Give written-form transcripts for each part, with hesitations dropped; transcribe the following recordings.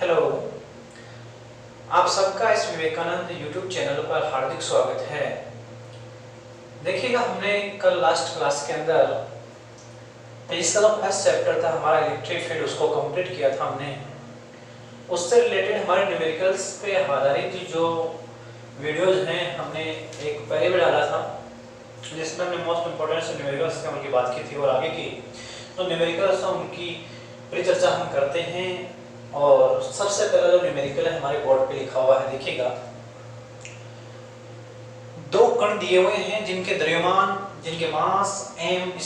Hello, आप सबका इस विवेकानंद यूट्यूब चैनल पर हार्दिक स्वागत है। देखिएगा, हमने कल लास्ट क्लास के अंदर फिजिक्स का फर्स्ट चैप्टर था हमारा इलेक्ट्रिक फील्ड, उसको कंप्लीट किया था हमने। उससे रिलेटेड हमारे न्यूमेरिकल्स पे आधारित जो वीडियोज हैं हमने एक पहले भी डाला था, जिसमें हमने मोस्ट इम्पोर्टेंट से न्यूमेरिकल्स की बात की थी और आगे की तो न्यूमेरिकल्स उनकी परिचर्चा हम करते हैं। और सबसे पहला जो न्यूमेरिकल है हमारे बोर्ड पे लिखा हुआ है, देखिएगा, दो कण दिए हुए हैं जिनके द्रव्यमान, जिनके मास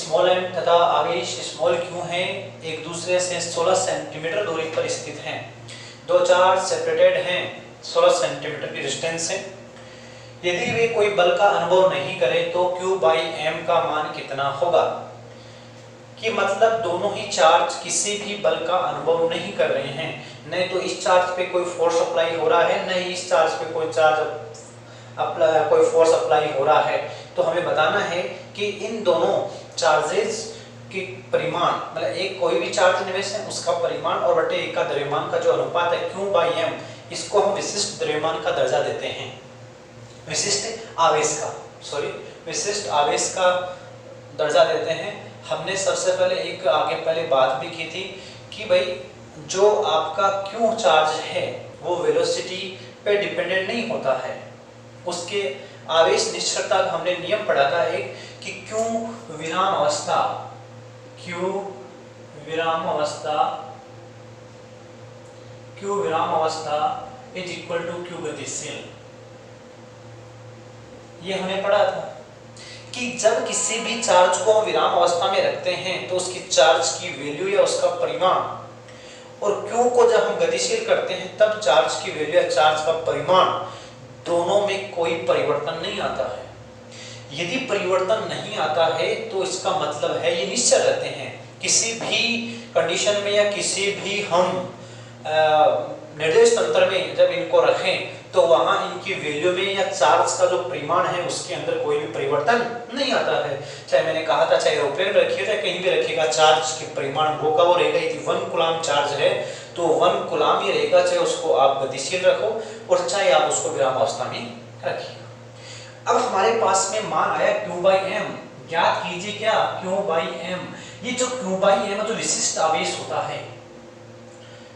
स्मॉल m तथा आवेश स्मॉल q है, एक दूसरे से 16 सेंटीमीटर दूरी पर स्थित हैं। दो चार्ज सेपरेटेड हैं, 16 सेंटीमीटर की डिस्टेंस है। यदि वे कोई बल का अनुभव नहीं करे तो Q/m का मान कितना होगा? कि मतलब दोनों ही चार्ज किसी भी बल का अनुभव नहीं कर रहे हैं, नहीं तो इस चार्ज पे कोई फोर्स अप्लाई हो रहा है, नहीं इस चार्ज पे कोई फोर्स अप्लाई हो रहा है। तो हमें बताना है कि इन दोनों चार्जेस की परिमाण, मतलब एक कोई भी चार्ज निवेश है उसका परिमाण और बटे एक का द्रव्यमान का जो अनुपात है Q/m, इसको हम विशिष्ट द्रव्यमान का दर्जा देते हैं, विशिष्ट आवेश का दर्जा देते हैं। हमने सबसे पहले आगे बात भी की थी कि भाई जो आपका Q चार्ज है वो वेलोसिटी पे डिपेंडेंट नहीं होता है, उसके आवेश निश्चलता का हमने नियम पढ़ा था एक कि Q विराम अवस्था इज इक्वल टू Q गतिशील। ये हमने पढ़ा था कि जब किसी भी चार्ज को विराम अवस्था में रखते हैं तो उसकी चार्ज की वैल्यू या उसका परिमाण, और Q को जब हम गतिशील करते हैं तब चार्ज की वैल्यू या चार्ज का परिमाण, दोनों में कोई परिवर्तन नहीं आता है। यदि परिवर्तन नहीं आता है तो इसका मतलब है ये निश्चल रहते हैं। किसी भी कंडीशन में या किसी भी हम निर्देश तंत्र में जब इनको रखें तो वहां इनकी वैल्यू में या चार्ज का जो परिमाण है उसके अंदर कोई भी परिवर्तन नहीं आता है। चाहे मैंने कहा था चाहे एरोप्लेन रखिए चाहे कहीं भी रखिएगा, चार्ज के परिमाण वो का वो रहेगा। यदि 1 कूलम चार्ज है तो 1 कूलम ही रहेगा, चाहे उसको आप गतिशील रखो और चाहे आप उसको विराम अवस्था में रखिए। अब हमारे पास में मान आया Q/m, ज्ञात कीजिए क्या Q/m। ये जो Q/m जो विशिष्ट आवेश होता है,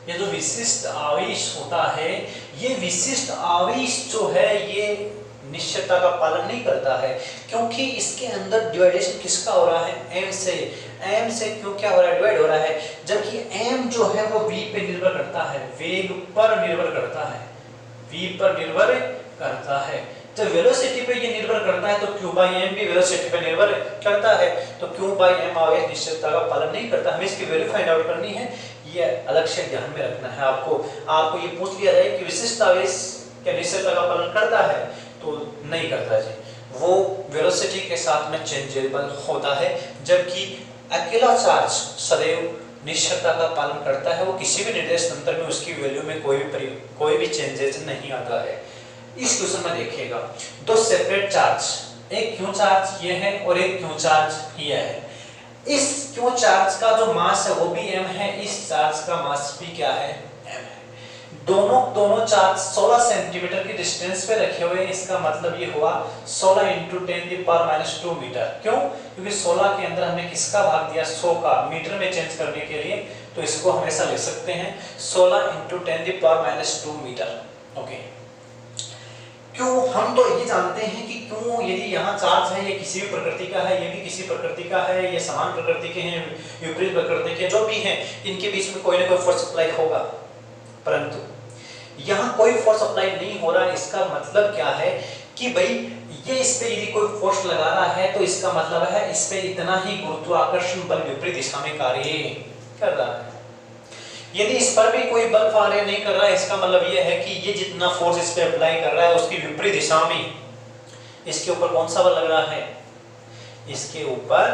ये जो विशिष्ट आवेश होता है, ये विशिष्ट आवेश जो है ये निश्चलता का पालन नहीं करता है, क्योंकि इसके अंदर डिवाइडेशन किसका हो रहा है? m से क्यों क्या हो रहा है? डिवाइड हो रहा है। जबकि m जो है वो v पे निर्भर करता है, वेग पर निर्भर करता है, v पर निर्भर करता है। तो वेलोसिटी पे ये निर्भर करता है तो Q/m भी वेलोसिटी पे निर्भर करता है। तो Q/m आवेश निश्चलता का पालन नहीं करता। हमें इसकी वैल्यू फाइंड आउट करनी है, ये अलग से ध्यान में रखना है। आपको ये पूछ लिया जाए कि विशिष्ट आवेश क्या निश्चलता का पालन करता है, तो नहीं करता जी, वो वेलोसिटी के साथ में चेंजेबल होता है। जबकि अकेला चार्ज सदैव निश्चलता का पालन करता है, वो किसी भी निर्देश तंत्र में उसकी वैल्यू में कोई भी चेंजेस नहीं आता है। इस क्वेश्चन में देखिएगा, दो सेपरेट चार्ज, एक Q चार्ज ये है और एक Q चार्ज ये है। इस Q चार्ज का जो मास है वो भी m है, इस चार्ज का मास भी क्या है? m है। दोनों चार्ज 16 सेंटीमीटर की डिस्टेंस पे रखे हुए हैं। इसका मतलब ये हुआ 16 × 10⁻² मीटर। क्यों? क्योंकि 16 के अंदर हमने किसका भाग दिया? 100 का। मीटर में चेंज करने के लिए तो इसको हम ऐसा लिख सकते हैं 16 × 10⁻² मीटर। ओके, क्यों? हम तो ये जानते हैं कि क्यों यदि यहाँ चार्ज है, ये किसी भी प्रकृति का है, ये भी किसी प्रकृति का है, ये समान प्रकृति के हैं, विपरीत प्रकृति के जो भी हैं, इनके बीच में कोई ना कोई फोर्स अप्लाई होगा। परंतु यहाँ कोई फोर्स अप्लाई नहीं हो रहा है। इसका मतलब क्या है कि भाई ये इस पे यदि कोई फोर्स लगा रहा है तो इसका मतलब है इस पे इतना ही गुरुत्वाकर्षण बल विपरीत दिशा में कार्य कर रहा है। यदि इस पर भी कोई बल कार्य नहीं कर रहा है, इसका मतलब यह है कि ये जितना फोर्स इस पे अप्लाई कर रहा है उसकी विपरीत दिशा में इसके ऊपर कौन सा बल लग रहा है? इसके ऊपर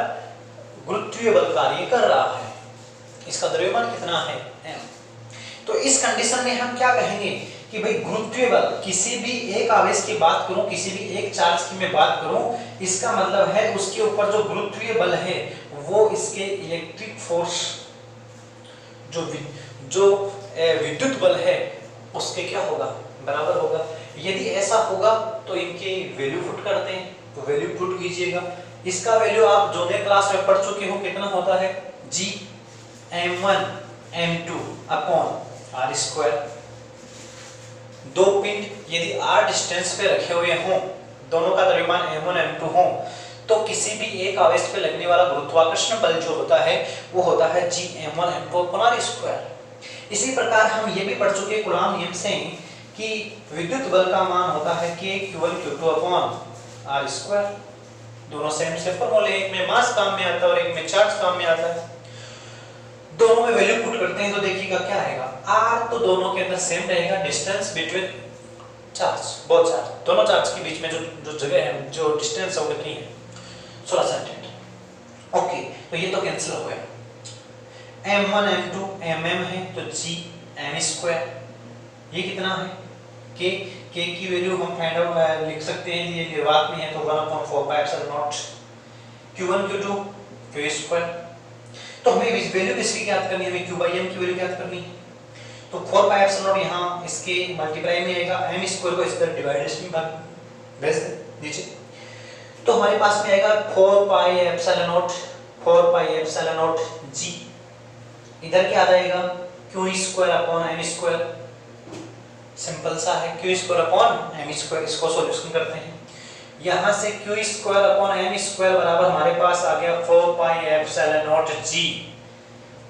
गुरुत्वीय बल कार्य कर रहा है। इसका द्रव्यमान कितना है? m। तो इस कंडीशन में हम क्या कहेंगे कि भाई गुरुत्वीय बल, किसी भी एक आवेश की बात करूं, किसी भी एक चार्ज की मैं बात करूं, इसका मतलब है उसके ऊपर जो गुरुत्वीय बल है वो इसके इलेक्ट्रिक फोर्स जो विद्युत बल है उसके क्या होगा, बराबर होगा। यदि ऐसा होगा तो इनके वैल्यू पुट करते हैं, तो वैल्यू पुट कीजिएगा। इसका वैल्यू आप जूनियर क्लास में पढ़ चुके हो, कितना होता है जी m1 m2 upon r square. दो पिंड यदि r डिस्टेंस पे रखे हुए हों, दोनों का द्रव्यमान m1 m2 हो, तो किसी भी एक आवेश पे लगने वाला गुरुत्वाकर्षण बल जो होता है वो होता है जी m1 m2 upon r square. इसी प्रकार हम ये भी पढ़ चुके कूलॉम नियम से कि विद्युत बल का मान होता है k q1 q2 upon r square. दोनों सेम से फॉर्मूले, एक में मास काम में आता है और एक में चार्ज काम में आता है। दोनों में वैल्यू पुट करते हैं तो देखिएगा क्या आएगा, r तो दोनों के अंदर सेम रहेगा, distance between charge, both charge, दोनों चार्ज के बीच में जो जगह है, जो डिस्टेंस है वो कितनी है 16 सेंटीमीटर। ओके, तो ये तो कैंसिल हो गया। m1 m2 mm है तो g m स्क्वायर, ये कितना है k की वैल्यू हम फाइंड आउट लिख सकते हैं, ये निर्वात में है तो 1/4πε0 q1 q2 q स्क्वायर। तो हमें इस वैल्यू किसकी ज्ञात करनी है, हमें q/m की वैल्यू ज्ञात करनी है। तो 4πε0 यहाँ इसके मल्टीप्लाई में आएगा, m स्क्वायर को इस तरह डिवाइडेशन में भेज दें नीचे, तो हमारे पास में आएगा 4πε0 g। इधर क्या आ जाएगा q square upon m square, simple सा है, q square upon m square. इसको सॉल्यूशन करते हैं, यहाँ से q square upon m square बराबर हमारे पास आ गया 4πε0 g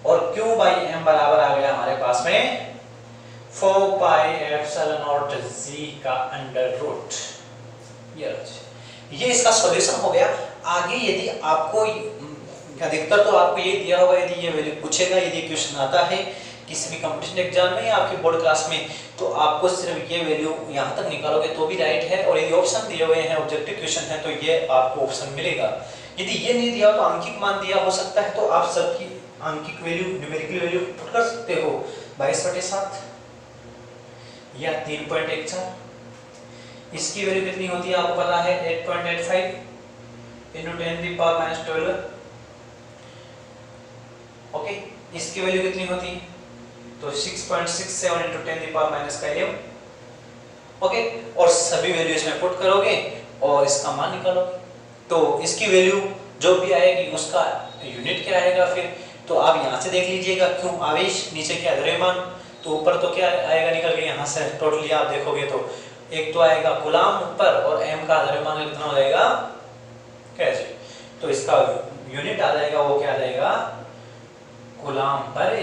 और q/m बराबर आ गया हमारे पास में 4πε0 g का अंडर रूट। ये इसका सॉल्यूशन हो गया। आगे यदि आपको अधिकतर तो आपको ये दिया होगा, यदि ये वैल्यू पूछेगा, यदि क्वेश्चन आता है किसी भी कंपटीशन एग्जाम में या आपके बोर्ड क्लास में, तो आपको सिर्फ ये वैल्यू यहाँ तक निकालोगे तो भी राइट है, और यदि ऑप्शन दिए हुए हैं, ऑब्जेक्टिव क्वेश्चन है, तो ये आपको ऑप्शन मिलेगा। यदि ये नहीं दिया तो आंकिक मान दिया हो सकता है, तो आप सबकी आंकिक वैल्यू, न्यूमेरिकल वैल्यू पुट कर सकते हो 22/7 या 3.14। इसकी वैल्यू कितनी होती है आपको पता है 8.85 × 10⁻⁻12। ओके, इसकी वैल्यू कितनी होती है तो 6.67 × 10⁻⁻11। ओके, और सभी वैल्यू इसमें पुट करोगे और इसका मान निकालोगे, तो इसकी वैल्यू जो भी आएगी उसका यूनिट क्या आएगा फिर, तो आप यहाँ से देख लीजिएगा, क्यों आवेश नीचे क्या द्रव्यमान, तो ऊपर तो क्या आएगा निकल के, यहाँ से टोटली आप देखोगे तो एक तो आएगा कूलॉम ऊपर और m का द्रव्यमान कितना हो जाएगा कैसे, तो इसका यूनिट आ जाएगा, वो क्या आ जाएगा कूलॉम पर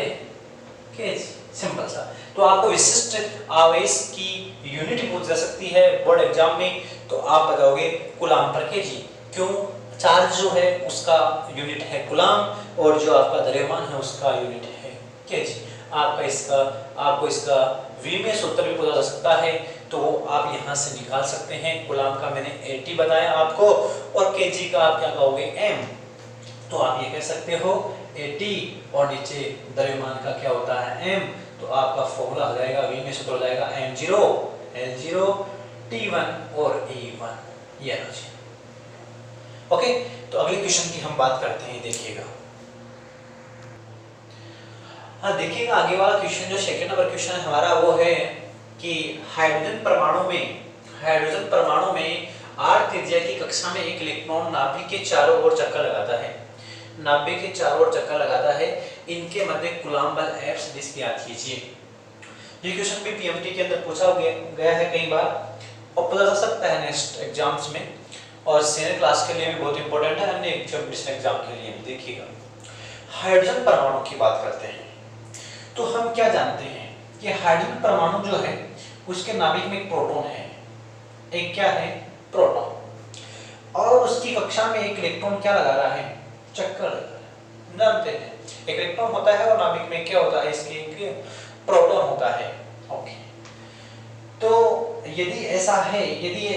केजी, सिंपल सा। तो आपको विशिष्ट आवेश की यूनिट पूछ जा सकती है बोर्ड एग्जाम में, तो आप बताओगे कूलॉम पर केजी, क्यों, चार्ज जो है उसका यूनिट है कूलॉम और जो आपका द्रव्यमान है उसका यूनिट है केजी। आपको इसका v में सूत्र भी पूछा जा सकता है, तो आप यहाँ से निकाल सकते हैं। कूलॉम का मैंने 80 बताया आपको और केजी का आप क्या कहोगे m, तो आप ये कह सकते हो 80 और नीचे द्रव्यमान का क्या होता है m, तो आपका फॉर्मूला हो जाएगा v में सूत्र हो जाएगा m0 L0 T1 और E1। ये ओके, तो अगले क्वेश्चन की हम बात करते हैं, देखिएगा। हाँ देखिएगा, आगे वाला क्वेश्चन जो सेकंड नंबर क्वेश्चन है हमारा वो है कि हाइड्रोजन परमाणु में r त्रिज्या की कक्षा में एक इलेक्ट्रॉन नाभिक के चारों ओर चक्कर लगाता है, इनके मध्य कूलॉम बल F सदिश ज्ञात कीजिए। ये क्वेश्चन भी पीएमटी के अंदर पूछा गया है कई बार और पूछा जा सकता है नेक्स्ट एग्जाम्स में, और सीनियर क्लास के लिए भी बहुत इंपॉर्टेंट है, अन्य एग्जाम के लिए भी। देखिएगा, हाइड्रोजन परमाणु की बात करते हैं तो हम क्या जानते हैं कि हाइड्रोजन परमाणु जो है उसके नाभिक में एक प्रोटॉन है, एक क्या है प्रोटॉन, और उसकी कक्षा में एक इलेक्ट्रॉन क्या लगा रहा है, चक्कर लगा रहा है। जानते हैं एक इलेक्ट्रॉन होता है और नाभिक में क्या होता है, इसके एक प्रोटॉन होता है। ओके, तो यदि ऐसा है, यदि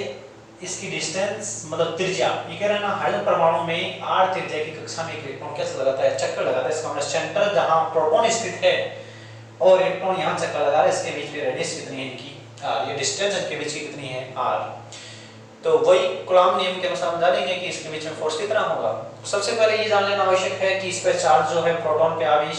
इसकी डिस्टेंस मतलब त्रिज्या, ये कह रहे हैं ना हाइड्रोजन परमाणु में r त्रिज्या की कक्षा में एक इलेक्ट्रॉन कैसे लगाता है, चक्कर लगाता है। इसका मतलब सेंटर जहां प्रोटॉन स्थित है और इलेक्ट्रॉन यहां चक्कर लगा रहा है, इसके बीच में रेडियस कितनी है इनकी r, ये डिस्टेंस इनके बीच की कितनी है r। तो वही कूलॉम नियम के अनुसार हम जानेंगे कि इसके बीच में फोर्स कितना होगा। सबसे पहले ये जान लेना आवश्यक है कि इस पर चार्ज जो है प्रोटॉन पे आवेश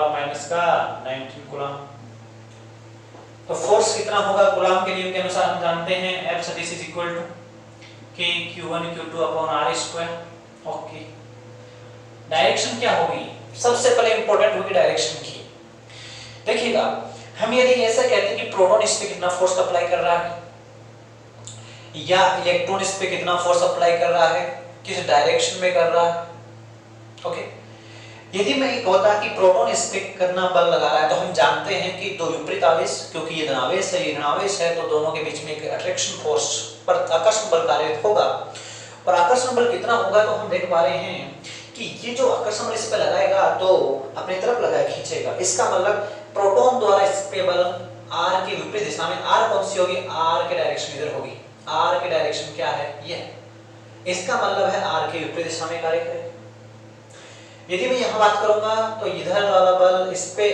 पावर माइनस का 19 कूलम। तो फोर्स कितना होगा कूलम के नियम के अनुसार हम जानते हैं F सदिश is equal to K Q1 Q2 upon R square. Okay, direction क्या होगी? सबसे पहले इंपॉर्टेंट होगी डायरेक्शन की। देखिएगा, हम यदि ऐसा कहते हैं कि प्रोटॉन इस पे कितना फोर्स अप्लाई कर रहा है या इलेक्ट्रॉन इस पे कितना फोर्स अप्लाई कर रहा है, किस डायरेक्शन में कर रहा है। ओके, यदि मैं ये कहता कि प्रोटॉन इस पे कितना बल लगा रहा है, तो हम जानते हैं कि दो विपरीत आवेश, क्योंकि ये धनावेश है ये ऋणावेश है, तो दोनों के बीच में एक अट्रैक्शन फोर्स पर आकर्षण बल कार्यरत होगा। और आकर्षण बल कितना होगा, तो हम देख पा रहे हैं कि ये जो आकर्षण बल इस पे लगाएगा तो अपनी तरफ लगाए खींचेगा। इसका मतलब प्रोटॉन द्वारा इस पे बल r के विपरीत दिशा में, r कौन सी होगी, r के डायरेक्शन इधर होगी। r के डायरेक्शन क्या है, ये है। इसका मतलब है r के विपरीत दिशा में कार्य करेगा। यदि मैं यहाँ बात करूंगा तो इधर वाला बल इस पे,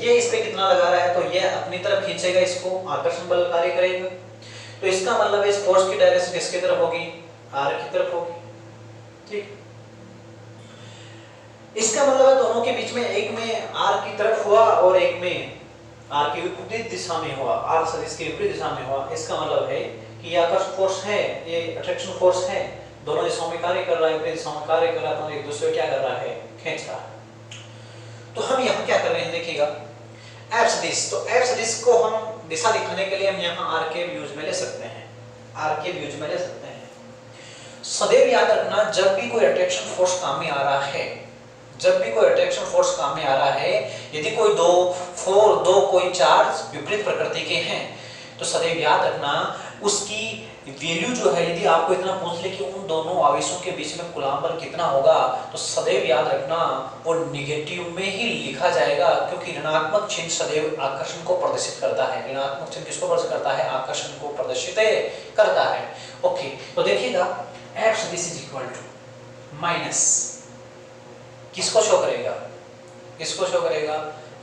ये इस पे कितना लगा रहा है, तो ये अपनी तरफ खींचेगा, इसको आकर्षण बल कार्य करेगा। तो इसका मतलब इस फोर्स की डायरेक्शन किसकी तरफ होगी, r की तरफ होगी। ठीक, इसका मतलब है दोनों के बीच में एक में r की तरफ हुआ और एक में r के विपरीत दिशा में हुआ, r सदिश के विपरीत दिशा में हुआ। इसका मतलब है कि ये आकर्षण फोर्स है, ये अट्रैक्शन फोर्स है, दोनों दिशाओं में कार्य कर रहा है, विपरीत दिशाओं में कार्य कर रहा है, तो एक दूसरे को क्या कर रहा है, खींच रहा है। तो हम यहाँ क्या कर रहे हैं, देखिएगा F सदिश, तो F सदिश को हम दिशा दिखाने के लिए हम यहाँ r के यूज में ले सकते हैं, r के यूज में ले सकते हैं। सदैव याद रखना, जब भी कोई अट्रैक्शन फोर्स काम में आ रहा है, जब भी कोई अट्रैक्शन फोर्स काम में आ रहा है, यदि कोई दो कोई चार्ज विपरीत प्रकृति के हैं, तो सदैव याद रखना उसकी वैल्यू जो है, यदि आपको इतना पूछ ले कि उन दोनों आवेशों के बीच में कूलम्ब बल कितना होगा, तो सदैव याद रखना वो निगेटिव में ही लिखा जाएगा, क्योंकि ऋणात्मक चिन्ह सदैव आकर्षण को प्रदर्शित करता है। ऋणात्मक चिन्ह किसको प्रदर्शित करता है, आकर्षण को प्रदर्शित करता है। ओके, तो देखिएगा F सदिश इज इक्वल टू माइनस किसको शो करेगा, किसको शो करेगा,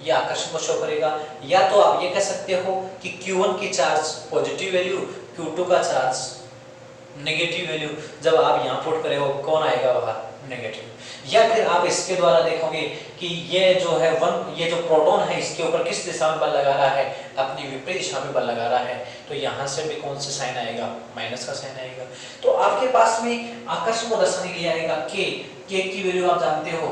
ये आकर्षण को शो करेगा। या तो आप ये कह सकते हो कि Q1 की चार्ज पॉजिटिव वैल्यू, Q2 का चार्ज नेगेटिव वैल्यू। जब आप यहाँ पुट करे हो, कौन आएगा बाहर, नेगेटिव। या फिर आप इसके द्वारा देखोगे कि ये जो है ये जो प्रोटॉन है, इसके ऊपर किस दिशा में बल लगा रहा है, अपनी विपरीत दिशा में बल लगा रहा है, तो यहाँ से भी कौन सा साइन आएगा, माइनस का साइन आएगा। तो आपके पास में आकर्षण को दर्शाने के लिए आएगा के की वैल्यू आप जानते हो,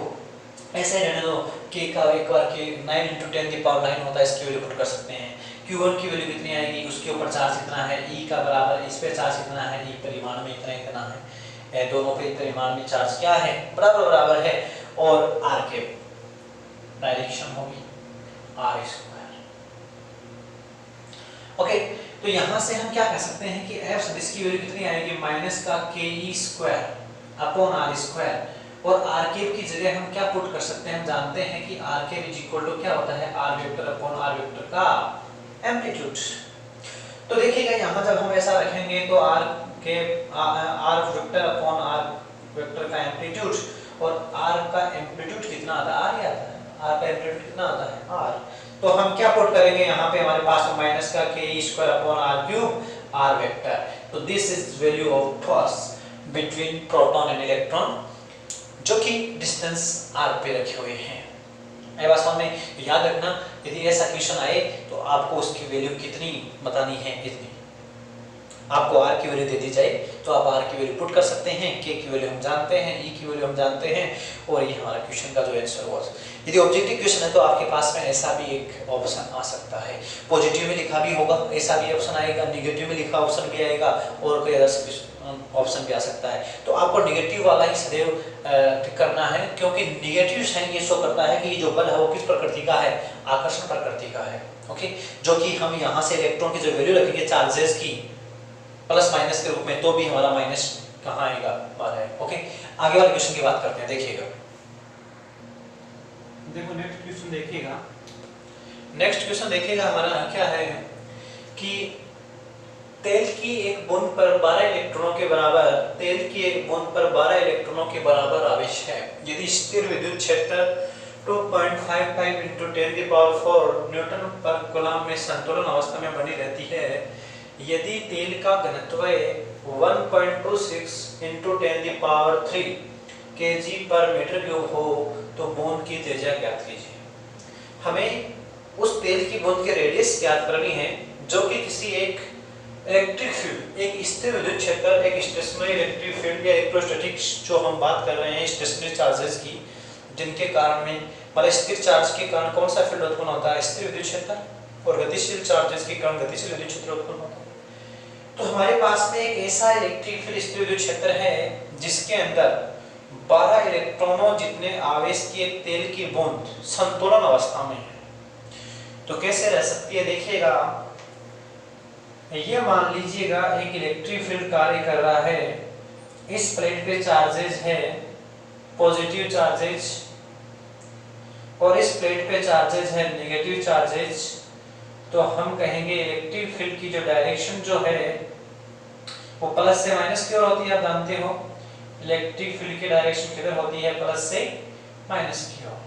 ऐसे रहने दो, के का एक बार के 9 × 10⁹ होता है, इसकी वैल्यू पुट कर सकते हैं। Q1 की वैल्यू कितनी आएगी, उसके ऊपर चार्ज कितना है, E का बराबर, इस पे चार्ज कितना है, E परिमाण में इतना है, दोनों पे परिमाण में चार्ज क्या है, बराबर है, और R के डायरेक्शन होगी R स्क्वायर। ओके, तो यहाँ से हम क्या कह सकते हैं कि F सदिश की वैल्यू कितनी आएगी, माइनस का ke² अपॉन R स्क्वायर। और r केव की जगह हम क्या पुट कर सकते हैं, हम जानते हैं कि r cap is equal to क्या होता है, r vector upon r vector का एम्पलीट्यूड। तो देखिएगा यहाँ जब हम ऐसा रखेंगे तो r vector upon r vector का एम्पलीट्यूड, और r का एम्पलीट्यूड कितना आता है, r ही आता है, r का एम्पलीट्यूड कितना आता है, r। तो हम क्या पुट करेंगे यहाँ पे, हमारे पास माइनस का ke² upon r³ r vector. तो this is value of force between proton and electron, जो कि डिस्टेंस r पे रखे हुए हैं। ऐसा समझ में याद रखना, यदि ऐसा क्वेश्चन आए तो आपको उसकी वैल्यू कितनी बतानी है, इतनी। आपको r की वैल्यू दे दी जाए तो आप r की वैल्यू पुट कर सकते हैं, k की वैल्यू हम जानते हैं, e की वैल्यू हम जानते हैं, और ये हमारा क्वेश्चन का जो आंसर हुआ। यदि ऑब्जेक्टिव क्वेश्चन है तो आपके पास में ऐसा भी एक ऑप्शन आ सकता है, पॉजिटिव में लिखा भी होगा, ऐसा भी ऑप्शन आएगा, नेगेटिव में लिखा ऑप्शन भी आएगा, और कोई अदर ऑप्शन भी आ सकता है। तो आपको नेगेटिव वाला ही सदैव करना है, क्योंकि नेगेटिव साइन ये शो करता है कि ये जो बल है वो किस प्रकृति का है, आकर्षण प्रकृति का है। ओके, जो कि हम यहाँ से इलेक्ट्रॉन की जो वैल्यू रखेंगे चार्जेस की प्लस माइनस के रूप में, तो भी हमारा माइनस कहाँ आएगा, बाहर है। ओके, आगे वाले क्वेश्चन की बात करते हैं। देखिएगा, देखो नेक्स्ट क्वेश्चन देखिएगा, नेक्स्ट क्वेश्चन देखिएगा हमारा क्या है कि तेल की एक बूंद पर 12 इलेक्ट्रॉनों के बराबर, तेल की एक बूंद पर 12 इलेक्ट्रॉनों के बराबर आवेश है। यदि स्थिर विद्युत क्षेत्र 2.55 × 10⁴ न्यूटन पर कूलम्ब में संतुलन अवस्था में बनी रहती है, यदि तेल का घनत्व 1.26 × 10³ kg पर मीटर क्यूब हो तो बूंद की त्रिज्या ज्ञात कीजिए। हमें उस तेल की बूंद की रेडियस ज्ञात करनी है जो कि किसी एक इलेक्ट्रिक फील्ड, एक स्थिर विद्युत क्षेत्र, एक स्टेशनरी इलेक्ट्रिक फील्ड या इलेक्ट्रोस्टैटिक जो हम बात कर रहे हैं स्टेशनरी चार्जेस की, जिनके कारण में मतलब स्थिर चार्ज के कारण कौन सा फील्ड उत्पन्न होता है, स्थिर विद्युत क्षेत्र, और गतिशील चार्जेस के कारण गतिशील विद्युत क्षेत्र उत्पन्न होता है। तो हमारे पास में एक ऐसा इलेक्ट्रिक फील्ड स्थिर विद्युत क्षेत्र है जिसके अंदर 12 इलेक्ट्रॉनों जितने आवेश की एक तेल की बूंद संतुलन अवस्था में है। तो कैसे रह सकती है देखिएगा, ये मान लीजिएगा एक इलेक्ट्रिक फील्ड कार्य कर रहा है, इस प्लेट पे चार्जेस है पॉजिटिव चार्जेस और इस प्लेट पे चार्जेस है नेगेटिव चार्जेस। तो हम कहेंगे इलेक्ट्रिक फील्ड की जो डायरेक्शन जो है वो प्लस से माइनस की ओर होती है। आप जानते हो इलेक्ट्रिक फील्ड की डायरेक्शन किधर होती है, प्लस से माइनस की ओर।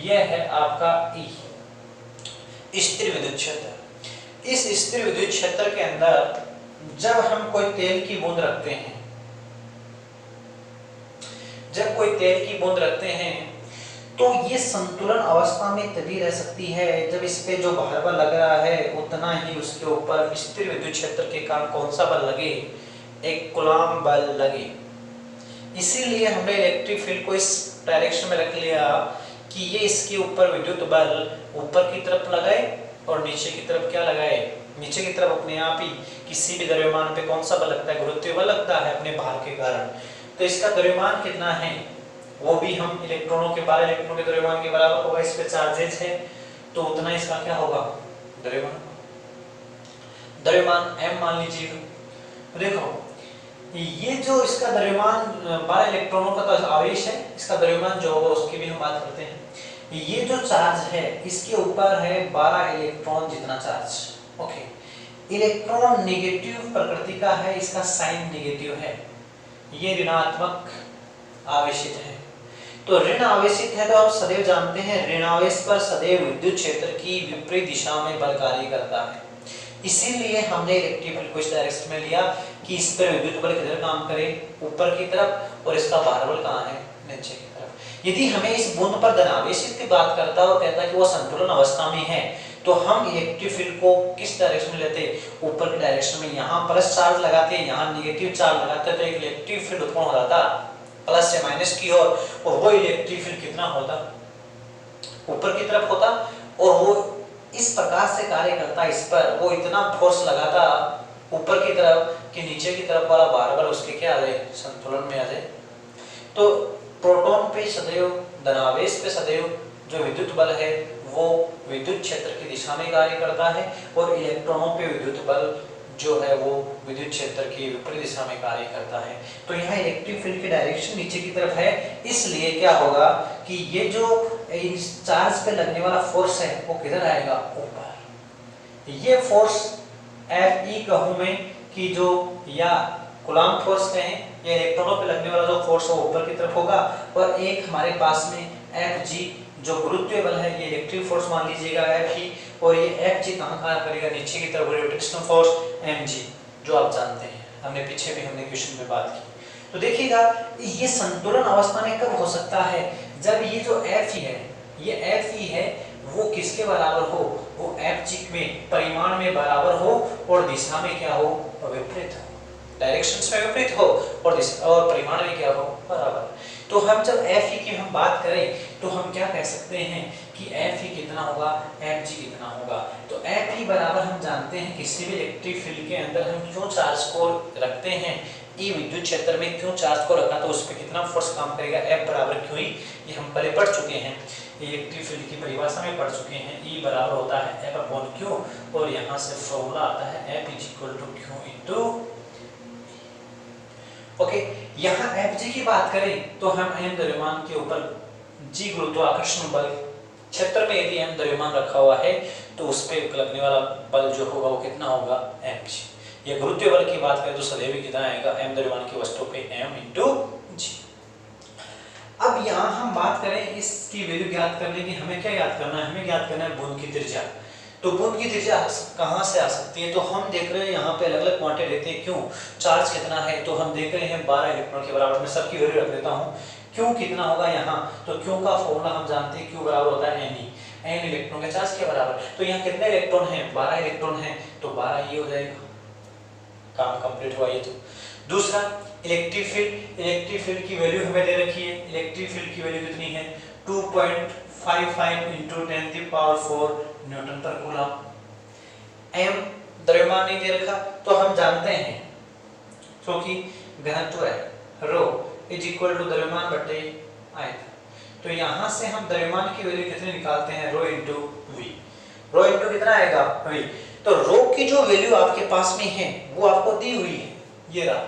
यह है आपका ई स्थिर विद्युत क्षेत्र। इस स्थिर विद्युत क्षेत्र के अंदर जब हम कोई तेल की बूंद रखते हैं, जब कोई तेल की बूंद रखते हैं तो ये संतुलन अवस्था में तभी रह सकती है जब इस पे जो भार बल लग रहा है उतना ही उसके ऊपर स्थिर विद्युत क्षेत्र के कारण कौन सा बल लगे, एक कूलॉम बल लगे। इसीलिए हमने इलेक्ट्रिक फील्ड को इस डायरेक्शन में रख लिया कि ये इसके ऊपर विद्युत बल ऊपर की तरफ लगाए और नीचे की तरफ क्या लगाए, नीचे की तरफ अपने आप ही किसी भी द्रव्यमान पे कौन सा बल लगता है, गुरुत्वीय बल लगता है अपने भार के कारण। तो इसका द्रव्यमान कितना है वो भी हम इलेक्ट्रॉनों के 12 इलेक्ट्रॉनों के द्रव्यमान के बराबर होगा। इस पे चार्जेस है तो उतना इसका क्या होगा, द्रव्यमान। द्रव्यमान m मान लीजिएगा। देखो ये जो इसका द्रव्यमान 12 इलेक्ट्रॉनों का तो आवेश है, इसका द्रव्यमान जो होगा उसकी भी हम बात करते हैं। ये जो चार्ज है इसके ऊपर है 12 इलेक्ट्रॉन जितना चार्ज। ओके, इलेक्ट्रॉन नेगेटिव प्रकृति का है, इसका साइन नेगेटिव है, ये ऋणात्मक आवेशित है। तो ऋण आवेशित है तो आप सदैव जानते हैं ऋणावेश पर सदैव विद्युत क्षेत्र की विपरीत दिशा में बल कार्य करता है। इसीलिए हमने इलेक्ट्रिक फील्ड को इस डायरेक्शन में लिया कि इस पर विद्युत बल किधर काम करे, ऊपर की तरफ, और इसका भार बल कहाँ है, नीचे की तरफ। यदि हमें इस बूंद पर धनावेशित की बात करता और कहता कि वो संतुलन अवस्था में है तो हम इलेक्ट्रिक फील्ड को किस डायरेक्शन में लेते, ऊपर की डायरेक्शन में। यहाँ प्लस चार्ज लगाते, यहाँ नेगेटिव चार्ज लगाते तो एक इलेक्ट्रिक फील्ड उत्पन्न हो जाता प्लस से माइनस की ओर, और वो इलेक्ट्रिक फील्ड कितना होता, ऊपर की तरफ होता, और वो इस प्रकार से कार्य करता, इस पर वो इतना फोर्स लगाता ऊपर की तरफ कि नीचे की तरफ वाला भार बल उसके क्या आ जाए, संतुलन में आ जाए। तो प्रोटॉन पे सदैव धनावेश पे सदैव जो विद्युत बल है वो विद्युत क्षेत्र की दिशा में कार्य करता है, और इलेक्ट्रॉनों पे विद्युत बल जो है वो विद्युत क्षेत्र की विपरीत दिशा में कार्य करता है। तो यहाँ इलेक्ट्रिक फील्ड की डायरेक्शन नीचे की तरफ है, इसलिए क्या होगा कि ये जो चार्ज पे लगने वाला फोर्स है वो किधर आएगा, ऊपर। ये फोर्स Fe कहूँ मैं कि जो या कूलॉम फोर्स कहें या इलेक्ट्रॉनों पे लगने वाला जो फोर्स है वो ऊपर की तरफ होगा, और एक हमारे पास में Fg जो गुरुत्वीय बल है ये इलेक्ट्रिक फोर्स मान लीजिएगा Fe, और ये Fg कहाँ कार्य करेगा, नीचे की तरफ, ग्रेविटेशनल फोर्स Mg जो आप जानते हैं, हमने पीछे भी हमने क्वेश्चन में बात की। तो देखिएगा ये संतुलन अवस्था में कब हो सकता है, जब ये जो Fe है, ये Fe है वो किसके बराबर हो, वो Fg में परिमाण में बराबर हो और दिशा में क्या हो, विपरीत हो, डायरेक्शंस में विपरीत हो और दिशा और परिमाण में क्या हो, बराबर। तो हम जब Fe की हम बात करें तो हम क्या कह सकते हैं कि Fe कितना होगा, Fg कितना होगा। तो Fe बराबर हम जानते हैं किसी भी इलेक्ट्रिक फील्ड के अंदर हम क्यों चार्ज को रखते हैं, ई विद्युत क्षेत्र में क्यों चार्ज को रखा तो उस पर कितना फोर्स काम करेगा, F बराबर क्यों ई, ये हम पहले पढ़ चुके हैं, इलेक्ट्रिक फील्ड की परिभाषा में पढ़ चुके हैं। E बराबर होता है F/Q, और यहाँ से फॉर्मूला आता है F = Q × ओके। यहाँ Fg की बात करें तो हम m द्रव्यमान के ऊपर g गुरुत्वाकर्षण बल क्षेत्र में यदि m द्रव्यमान रखा हुआ है तो उस पे लगने वाला बल जो होगा वो कितना होगा, mg। ये गुरुत्वीय बल की बात करें तो सदैव कितना आएगा, m द्रव्यमान की वस्तु पे m × g। अब यहाँ हम बात करें इसकी वैल्यू ज्ञात करने की, हमें क्या ज्ञात करना है, हमें ज्ञात करना है बूंद की त्रिज्या। तो बूंद की त्रिज्या कहाँ से आ सकती है? तो हम देख रहे हैं यहाँ पे अलग अलग क्वांटिटी रहते हैं। क्यों? चार्ज कितना है? तो हम देख रहे हैं 12 इलेक्ट्रॉन के बराबर। मैं सबकी वैल्यू रख देता हूँ। क्यू कितना होगा यहाँ? तो क्यू का फॉर्मूला हम जानते हैं, क्यू बराबर होता है एन ई, एन इलेक्ट्रॉन के चार्ज के बराबर। तो यहाँ कितने इलेक्ट्रॉन हैं? 12 इलेक्ट्रॉन हैं, तो 12 ये हो जाएगा। काम कंप्लीट हुआ ये। तो दूसरा इलेक्ट्रिक फील्ड, इलेक्ट्रिक फील्ड की वैल्यू हमें दे रखी है। इलेक्ट्रिक फील्ड की वैल्यू कितनी है? 2.55 × 10⁴ न्यूटन पर कूलम। एम द्रव्यमान नहीं दे रखा, तो हम जानते हैं क्योंकि घनत्व है रो इज इक्वल टू द्रव्यमान बटे आयतन। तो यहाँ से हम द्रव्यमान की वैल्यू कितनी निकालते हैं? Rho into we. Rho into कितना आएगा? वी। तो रो की जो वैल्यू आपके पास में है वो आपको दी हुई है, ये रहा।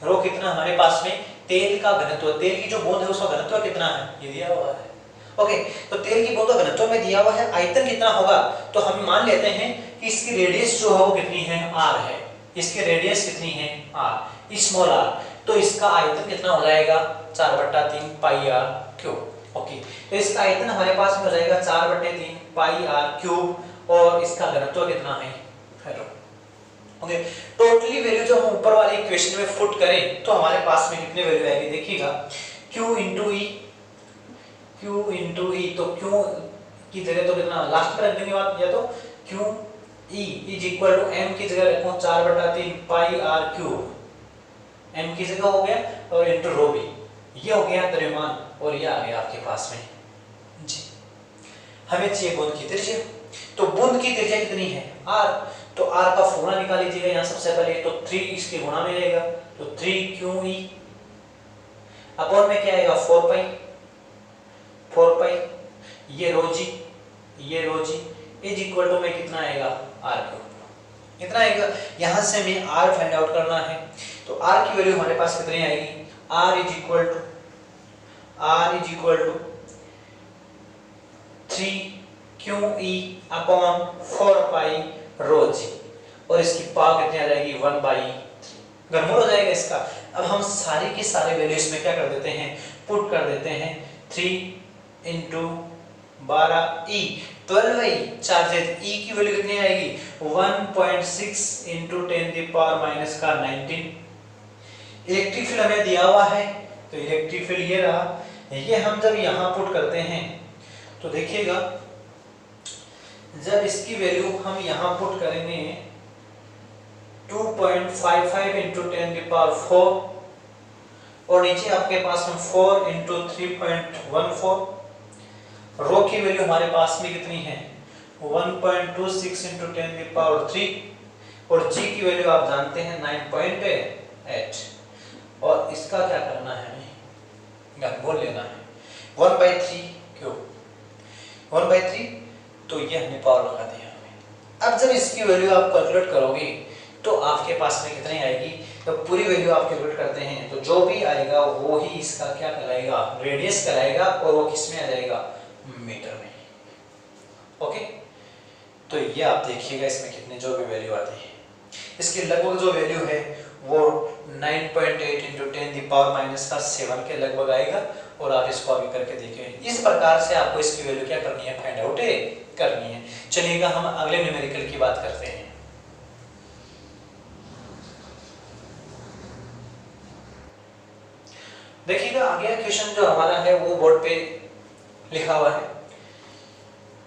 रो कितना हमारे पास में? तेल का घनत्व, तेल की जो बूंद है उसका घनत्व कितना है? ये दिया हुआ है। ओके, तो तेल की बूंद का घनत्व में दिया हुआ है। आयतन कितना होगा? तो हम मान लेते हैं कि इसकी रेडियस जो है वो कितनी है? आर है। इसकी रेडियस कितनी है? R, small R. तो इसका आयतन कितना हो जाएगा? 4/3 पाई आर क्यूब। ओके, तो इसका आयतन हमारे पास में हो जाएगा 4/3 पाई आर क्यूब, और इसका घनत्व कितना है? रो। ओके, टोटली वैल्यू जो हम ऊपर वाले इक्वेशन में पुट करें तो हमारे पास में कितनी वैल्यू आएगी? देखिएगा, Q इंटू ई, Q इंटू ई। तो Q की जगह तो कितना लास्ट में रख देंगे बात, या तो Q E is equal to M की जगह रखो 4/3 पाई आर क्यूब, M की जगह हो गया, और इंटू रो भी। ये हो गया द्रव्यमान, और ये आ गया आपके पास में जी। हमें चाहिए बूंद की त्रिज्या। तो बूंद की त्रिज्या कितनी है? R। तो R का फॉर्मूला निकाल लीजिएगा यहाँ सबसे पहले। तो 3 इसके गुणा में रहेगा, तो 3QE अपॉन में क्या आएगा? 4 पाई, ये रो जी, ये रो जी इज इक्वल टू में कितना आएगा? R cube. कितना आएगा? यहाँ से हमें R फाइंड आउट करना है। तो R की वैल्यू हमारे पास कितनी आएगी? R is equal to 3QE upon 4 pi rho g, और इसकी पावर कितनी आ जाएगी? 1/3। घनमूल हो जाएगा इसका। अब हम सारे के सारे वैल्यू इसमें क्या कर देते हैं? पुट कर देते हैं। 3 into 12E, 12E charges. E की वैल्यू कितनी आएगी? 1.6 इंटू 10⁻⁻⁻19। इलेक्ट्रिक फील्ड हमें दिया हुआ है, तो इलेक्ट्रिक फील्ड ये रहा। ये हम जब यहाँ पुट करते हैं तो देखिएगा, जब इसकी वैल्यू हम यहाँ पुट करेंगे 2.55 इंटू 10⁴, और नीचे आपके पास में 4 इंटू 3.14। रो की वैल्यू हमारे पास में कितनी है? 1.26 इंटू 10⁻3, और जी की वैल्यू आप जानते हैं 9.8, और इसका क्या करना है? हमें घनमूल लेना है 1/3 क्यूब, 1/3। तो ये हमने पावर लगा दिया हमें। अब जब इसकी वैल्यू आप कैलकुलेट करोगे तो आपके पास में कितनी आएगी? तो पूरी वैल्यू आप कैलकुलेट करते हैं तो जो भी आएगा वो ही इसका क्या कहलाएगा? रेडियस कहलाएगा, और वो किस में आ जाएगा? मीटर में। ओके, तो ये आप देखिएगा इसमें कितने जो भी वैल्यू आती है। इसकी लगभग जो वैल्यू है वो 9.8 इंटू 10⁻⁻7 के लगभग आएगा, और आप इसको अभी करके देखिए। इस प्रकार से आपको इसकी वैल्यू क्या करनी है? फाइंड आउट करनी है। चलिएगा हम अगले न्यूमेरिकल की बात करते हैं। देखिएगा, आगे क्वेश्चन जो हमारा है वो बोर्ड पे लिखा हुआ है।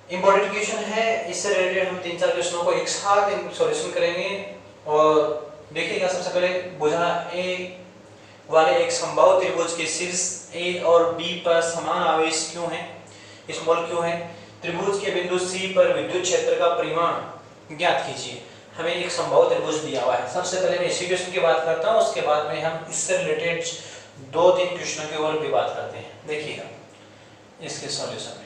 इंपॉर्टेंट क्वेश्चन है, इससे रिलेटेड हम 3-4 क्वेश्चनों को एक साथ सॉल्यूशन करेंगे। और देखिएगा, सबसे पहले भुजा ए वाले एक समबाहु त्रिभुज के शीर्ष ए और बी पर समान आवेश क्यों है? स्मॉल क्यों है? त्रिभुज के बिंदु सी पर विद्युत क्षेत्र का परिमाण ज्ञात कीजिए। हमें एक समबाहु त्रिभुज दिया हुआ है। सबसे पहले मैं इसी क्वेश्चन की बात करता हूँ, उसके बाद में हम इससे रिलेटेड 2-3 क्वेश्चनों की और भी बात करते हैं। देखिएगा, इसके सॉल्यूशन में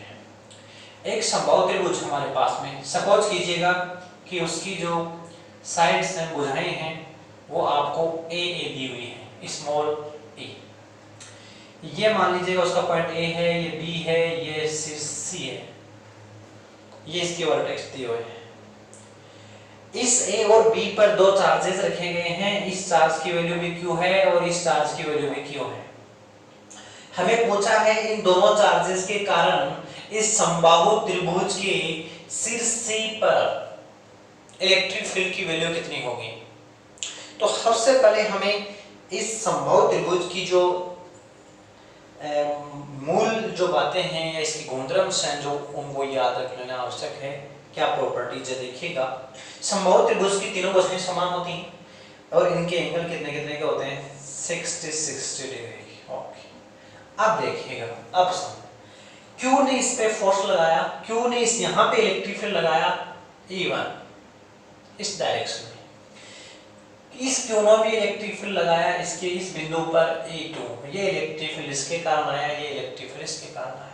एक समबाहु त्रिभुज हमारे पास में, सपोज कीजिएगा कि उसकी जो साइड्स हैं, भुजाएं हैं, वो आपको ए दी हुई है, स्मॉल ए। ये मान लीजिएगा उसका पॉइंट ए है, ये बी है, ये सी है, ये इसके वर्टेक्स दिए हुए हैं। इस ए और बी पर 2 चार्जेस रखे गए हैं। इस चार्ज की वैल्यू भी क्यू है और इस चार्ज की वैल्यू भी क्यू है। हमें पूछा है इन दोनों चार्जेस के कारण इस समबाहु त्रिभुज के शीर्ष C पर इलेक्ट्रिक फील्ड की वैल्यू कितनी होगी। तो सबसे पहले हमें इस समबाहु त्रिभुज की जो मूल जो बातें हैं या इसकी गुणधर्म्स हैं जो उनको याद रख लेना आवश्यक है। क्या प्रॉपर्टीज है देखिएगा। समबाहु त्रिभुज की तीनों भुजाएं समान होती हैं और इनके एंगल कितने कितने के होते हैं 60 डिग्री। ओके, अब देखिएगा, अब क्यू ने इस पे फोर्स लगाया, क्यू ने इस यहाँ पे इलेक्ट्रिक फील्ड लगाया E1 इस डायरेक्शन में, इस क्यू ने भी इलेक्ट्रिक फील्ड लगाया इसके इस बिंदु पर E2, ये इलेक्ट्रिक फील्ड इसके कारण आया, ये इलेक्ट्रिक फील्ड इसके कारण आया।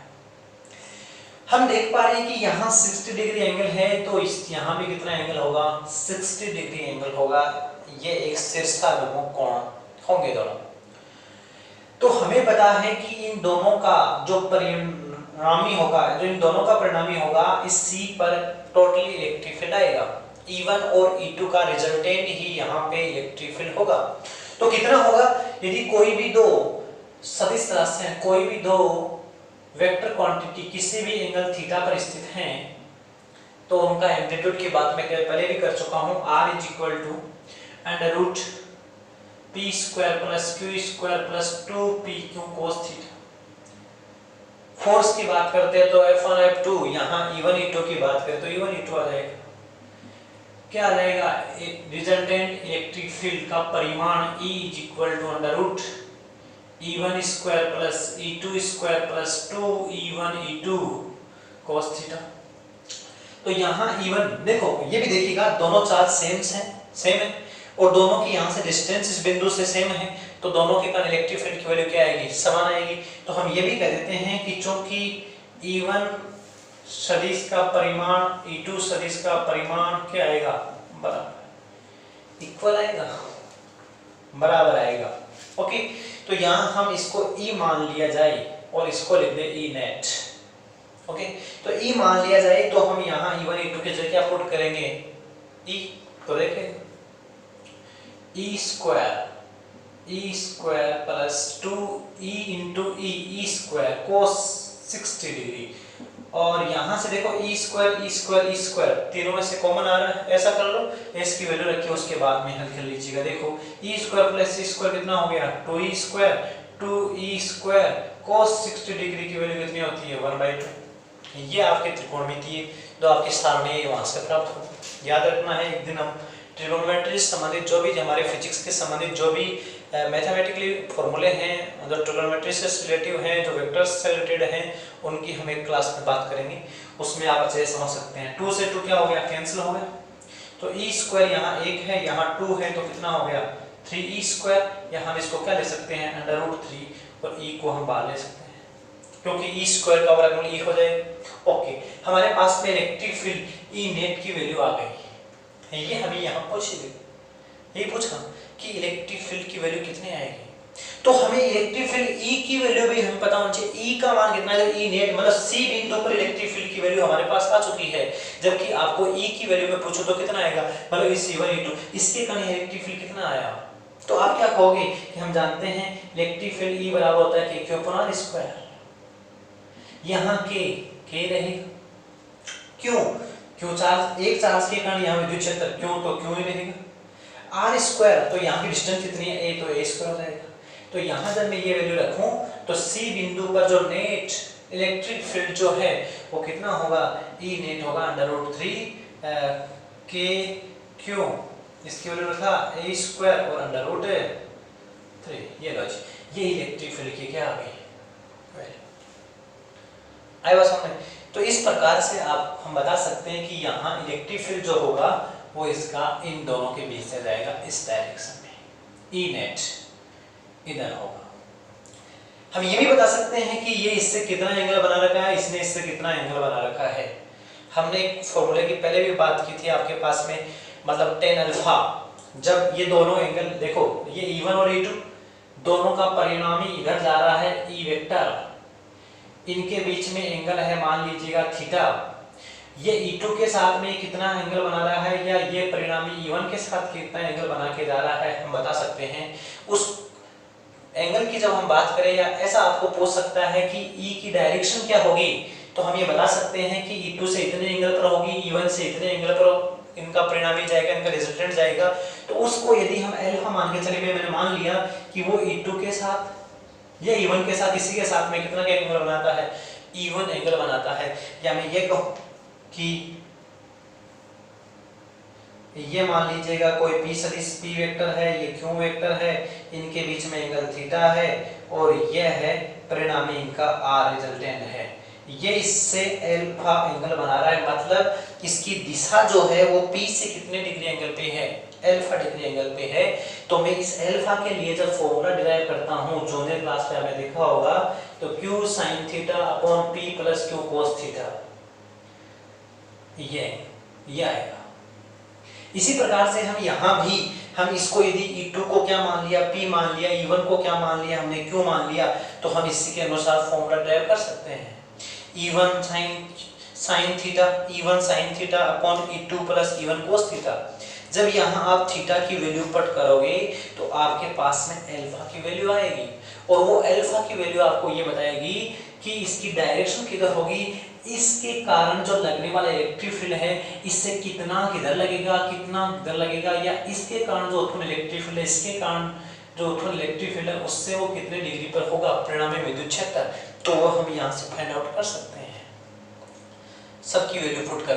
हम देख पा रहे हैं कि यहाँ 60 डिग्री एंगल है तो इस यहाँ भी कितना एंगल होगा 60 डिग्री एंगल होगा। ये एक शीर्षाभिमुख कोण होंगे दोनों। तो हमें पता है कि इन दोनों का जो परिणामी होगा, जो इन दोनों का परिणामी होगा इस C पर टोटली इलेक्ट्रिक फील्ड आएगा। E1 और E2 का रिजल्टेंट ही यहाँ पे इलेक्ट्रिक फील्ड होगा। तो कितना होगा, यदि कोई भी दो सदिश राशियां, कोई भी दो वेक्टर क्वांटिटी किसी भी एंगल थीटा पर स्थित हैं तो उनका एम्पलीट्यूड की बात मैं पहले भी कर चुका हूँ। R = √p² + q² + 2pq cos theta. Force की बात करते हैं तो F1 F2, यहाँ E1 E2 की बात करें तो E1 E2 आ जाएगा। क्या आ जाएगा, रिजल्टेंट इलेक्ट्रिक फील्ड का परिमाण E √E1² + E2² + 2E1 E2 cos theta. तो यहाँ E1 देखो, ये भी देखिएगा दोनों चार्ज सेम है और दोनों की यहाँ से डिस्टेंस इस बिंदु से सेम है तो दोनों के कारण इलेक्ट्रिक फील्ड की वैल्यू क्या आएगी, समान आएगी। तो हम ये भी कह देते हैं कि चूंकि E1 सदिश का परिमाण E2 सदिश का परिमाण क्या आएगा, बराबर, इक्वल आएगा, बराबर आएगा। ओके, तो यहाँ हम इसको E मान लिया जाए और इसको लिख दे E नेट। ओके, तो E मान लिया जाए तो हम यहाँ E1 E2 की जगह क्या पुट करेंगे E, तो देखें E² + 2E cos 60 डिग्री और यहाँ से देखो E² तीनों में से कॉमन आ रहा है, ऐसा कर लो, s की वैल्यू रखिए उसके बाद में हल कर लीजिएगा। देखो E² + C² कितना हो गया 2E² cos 60 डिग्री की वैल्यू कितनी होती है 1/2। ये आपके त्रिकोणमितीय जो आपकी सारणी है वहां से प्राप्त हो। याद रखना है, एक दिन हम ट्रिगोनोमेट्री से संबंधित जो भी हमारे फिजिक्स के संबंधित जो भी मैथमेटिकली फॉर्मूले हैं, जो ट्रिगोनोमेट्री से रिलेटिव हैं, जो वेक्टर्स से रिलेटेड हैं, उनकी हम एक क्लास में बात करेंगे, उसमें आप अच्छे से समझ सकते हैं। 2 से 2 क्या हो गया, कैंसिल हो गया, तो E² यहाँ 1 है, यहाँ 2 है, तो कितना हो गया 3E²। यहाँ हम इसको क्या ले सकते हैं √3 और E को हम बाहर ले सकते हैं क्योंकि E² का वर्गमूल E हो जाएगा। ओके, हमारे पास में इलेक्ट्रिक फील्ड E नेट की वैल्यू आ गई। ये हमें यहाँ पूछा कि इलेक्ट्रिक फील्ड की वैल्यू कितनी आएगी, तो हमें इलेक्ट्रिक फील्ड E की वैल्यू भी हमें पता होना चाहिए। E का मान कितना है, E नेट मतलब C बिंदु पर इलेक्ट्रिक फील्ड की वैल्यू हमारे पास आ चुकी है, जबकि आपको E की वैल्यू में पूछो तो कितना आएगा, मतलब इस E1 E2 इसके कारण इलेक्ट्रिक फील्ड कितना आया। तो आप क्या कहोगे कि हम जानते हैं इलेक्ट्रिक फील्ड E बराबर होता है K/R²। यहाँ K रहेगा, क्यों, क्यों चार्ज, एक चार्ज के कारण यहाँ विद्युत क्षेत्र, क्यों, तो क्यों ही रहेगा। R², तो यहाँ की डिस्टेंस कितनी है A, तो A² हो जाएगा। तो यहाँ जब मैं ये वैल्यू रखूं तो C बिंदु पर जो नेट इलेक्ट्रिक फील्ड जो है वो कितना होगा, E नेट होगा √3 KQ, इसकी वैल्यू रखा A² और √3। ये लो जी, ये इलेक्ट्रिक फील्ड की क्या आ गई आई बात समझ। तो इस प्रकार से आप हम बता सकते हैं कि यहाँ इलेक्ट्रिक फील्ड जो होगा वो इसका इन दोनों के बीच से जाएगा इस डायरेक्शन में, E नेट इधर होगा। हम ये भी बता सकते हैं कि ये इससे कितना एंगल बना रखा है, इसने इससे कितना एंगल बना रखा है। हमने एक फॉर्मूले की पहले भी बात की थी आपके पास में, मतलब tan अल्फा, जब ये दोनों एंगल देखो, ये E1 और E2 दोनों का परिणामी इधर जा रहा है E वेक्टर, इनके बीच में एंगल है मान लीजिएगा थीटा। ये E2 के साथ में कितना एंगल बना रहा है या ये परिणामी E1 के साथ कितना एंगल बना के जा रहा है, हम बता सकते हैं। उस एंगल की जब हम बात करें या ऐसा आपको पूछ सकता है कि ई की डायरेक्शन क्या होगी, तो हम ये बता सकते हैं कि E2 से इतने एंगल पर होगी, E1 से इतने एंगल पर इनका परिणामी जाएगा, इनका रिजल्टेंट जाएगा। तो उसको यदि हम अल्फा मान के चले, मैंने मान लिया कि वो E2 के साथ या E1 के साथ, इसी के साथ में कितना एंगल बनाता है, E1 एंगल बनाता है। या मैं ये कहूं कि ये मान लीजिएगा कोई P सदिश P वेक्टर है, ये Q वेक्टर है, इनके बीच में एंगल थीटा है और ये है परिणामी इनका R रिजल्टेंट है। ये इससे अल्फा एंगल बना रहा है, मतलब इसकी दिशा जो है वो P से कितने डिग्री एंगल पे है, अल्फा डिग्री एंगल पे है। तो मैं इस अल्फा के लिए जब फॉर्मूला डिराइव करता हूँ, जूनियर क्लास में आपने देखा होगा, तो Q sin theta upon P plus Q cos theta, ये आएगा। इसी प्रकार से हम यहाँ भी हम इसको यदि E2 को क्या मान लिया, P मान लिया, E1 को क्या मान लिया हमने, Q मान लिया, तो हम इसी के अनुसार फॉर्मूला ड्राइव कर सकते हैं। E1 sin theta upon E2 plus E1 cos theta. जब यहाँ आप थीटा की वैल्यू पुट करोगे तो आपके पास में अल्फा की वैल्यू आएगी, और वो अल्फा की वैल्यू आपको ये बताएगी कि इसकी डायरेक्शन किधर होगी, इसके कारण जो लगने वाला इलेक्ट्रिक फील्ड है इससे कितना किधर लगेगा, कितना किधर लगेगा, या इसके कारण जो उत्पन्न इलेक्ट्रिक फील्ड है, इसके कारण जो उत्पन्न इलेक्ट्रिक फील्ड है उससे वो कितने डिग्री पर होगा परिणामी विद्युत क्षेत्र, तो वो हम यहाँ से फाइंड आउट कर सकते हैं। सबकी वैल्यू पुट कर